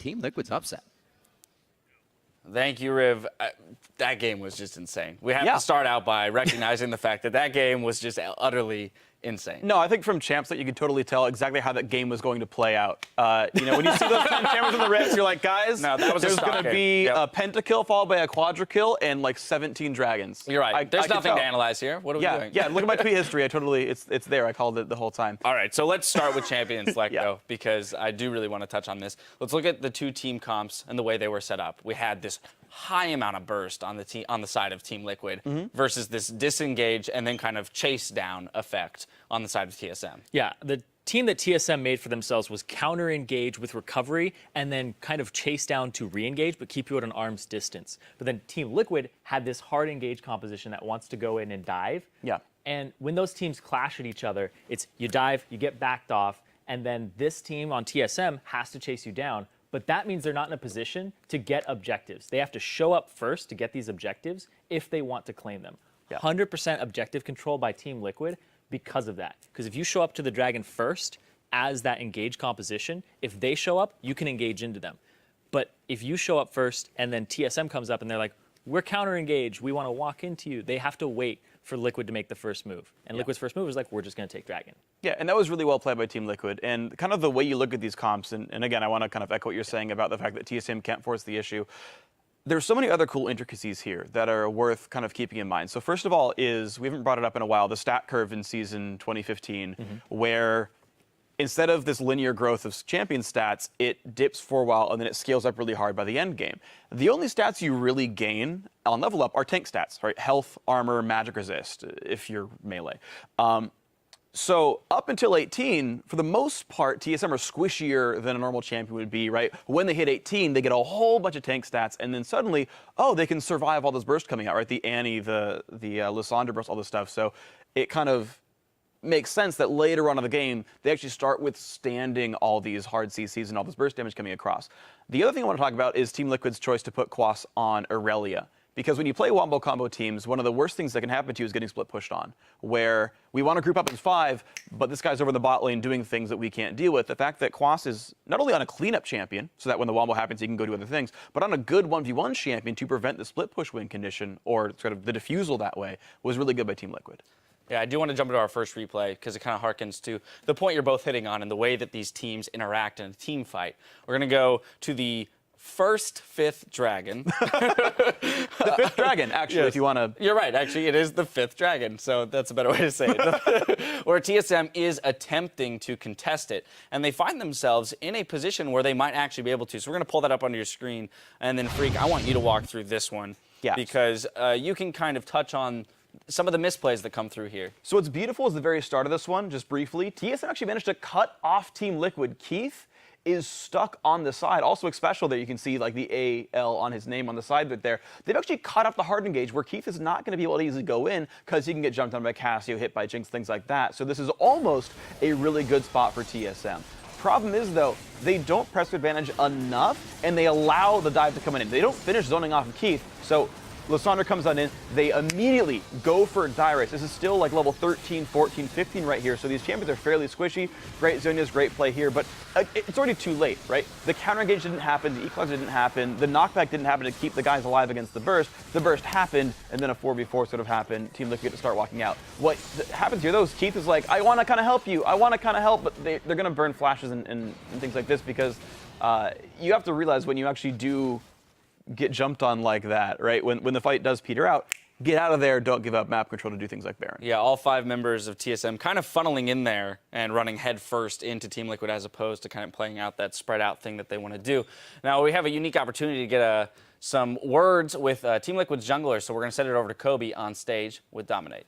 Team Liquid's upset. Thank you, Riv. That game was just insane. We have to start out by recognizing the fact that that game was just utterly insane. No, I think from champs that you could totally tell exactly how that game was going to play out. You know, when you see those 10 cameras in the rifts, you're like, guys, no, that was there's going to be Yep. a pentakill followed by a quadra-kill and like 17 dragons. You're right. There's nothing to analyze here. What are we doing? Yeah, look at my tweet history. It's there. I called it the whole time. All right, so let's start with champion select, though, because I do really want to touch on this. Let's look at the two team comps and the way they were set up. We had this high amount of burst on the side of Team Liquid versus this disengage and then kind of chase down effect on the side of TSM. Yeah, the team that TSM made for themselves was counter-engage with recovery and then kind of chase down to re-engage but keep you at an arm's distance. But then Team Liquid had this hard engage composition that wants to go in and dive. Yeah. And when those teams clash at each other, it's you dive, you get backed off, and then this team on TSM has to chase you down. But that means they're not in a position to get objectives. They have to show up first to get these objectives if they want to claim them. 100% objective control by Team Liquid because of that. Because if you show up to the Dragon first as that engage composition, if they show up, you can engage into them. But if you show up first and then TSM comes up and they're like, we're counter-engaged, we want to walk into you, they have to wait for Liquid to make the first move. And Liquid's first move is like, we're just going to take Dragon. Yeah, and that was really well played by Team Liquid. And kind of the way you look at these comps, and again, I want to kind of echo what you're saying about the fact that TSM can't force the issue. There's so many other cool intricacies here that are worth kind of keeping in mind. So first of all is, we haven't brought it up in a while, the stat curve in season 2015, where instead of this linear growth of champion stats, it dips for a while and then it scales up really hard by the end game. The only stats you really gain on level up are tank stats, right? Health, armor, magic resist, if you're melee. So up until 18, for the most part, TSM are squishier than a normal champion would be, right? When they hit 18, they get a whole bunch of tank stats, and then suddenly, oh, they can survive all this burst coming out, right? The Annie, the Lysandra burst, all this stuff. So it kind of makes sense that later on in the game, they actually start withstanding all these hard CCs and all this burst damage coming across. The other thing I want to talk about is Team Liquid's choice to put Quas on Aurelia. Because when you play wombo combo teams, one of the worst things that can happen to you is getting split pushed on, where we want to group up as 5, but this guy's over in the bot lane doing things that we can't deal with. The fact that Quas is not only on a cleanup champion, so that when the wombo happens, he can go do other things, but on a good 1v1 champion to prevent the split push win condition, or sort of the diffusal that way, was really good by Team Liquid. Yeah, I do want to jump into our first replay because it kind of harkens to the point you're both hitting on and the way that these teams interact in a team fight. We're going to go to the first 5th dragon. The 5th dragon, actually, if you want to. You're right. Actually, it is the 5th dragon, so that's a better way to say it. Where TSM is attempting to contest it, and they find themselves in a position where they might actually be able to. So we're going to pull that up onto your screen, and then, Freak, I want you to walk through this one. Yeah. Because you can kind of touch on some of the misplays that come through here. So what's beautiful is the very start of this one, just briefly. TSM actually managed to cut off Team Liquid. Keith is stuck on the side. Also special there, you can see like the AL on his name on the side right there. They've actually cut off the hard engage where Keith is not going to be able to easily go in because he can get jumped on by Cassio, hit by Jinx, things like that. So this is almost a really good spot for TSM. Problem is, though, they don't press advantage enough, and they allow the dive to come in. They don't finish zoning off of Keith, so Lysandra comes on in, they immediately go for Dyrus. This is still like level 13, 14, 15 right here, so these champions are fairly squishy. Great Zhonya's great play here, but it's already too late, right? The counter engage didn't happen, the equalizer didn't happen, the knockback didn't happen to keep the guys alive against the burst. The burst happened, and then a 4v4 sort of happened. Team Liquid get to start walking out. What happens here, though, is Keith is like, I want to kind of help you, I want to kind of help, but they're going to burn flashes and things like this because you have to realize when you actually do get jumped on like that, right? When the fight does peter out, get out of there, don't give up map control to do things like Baron. Yeah, all 5 members of TSM kind of funneling in there and running head first into Team Liquid as opposed to kind of playing out that spread out thing that they want to do. Now, we have a unique opportunity to get some words with Team Liquid's jungler, so we're going to send it over to Kobe on stage with Dominate.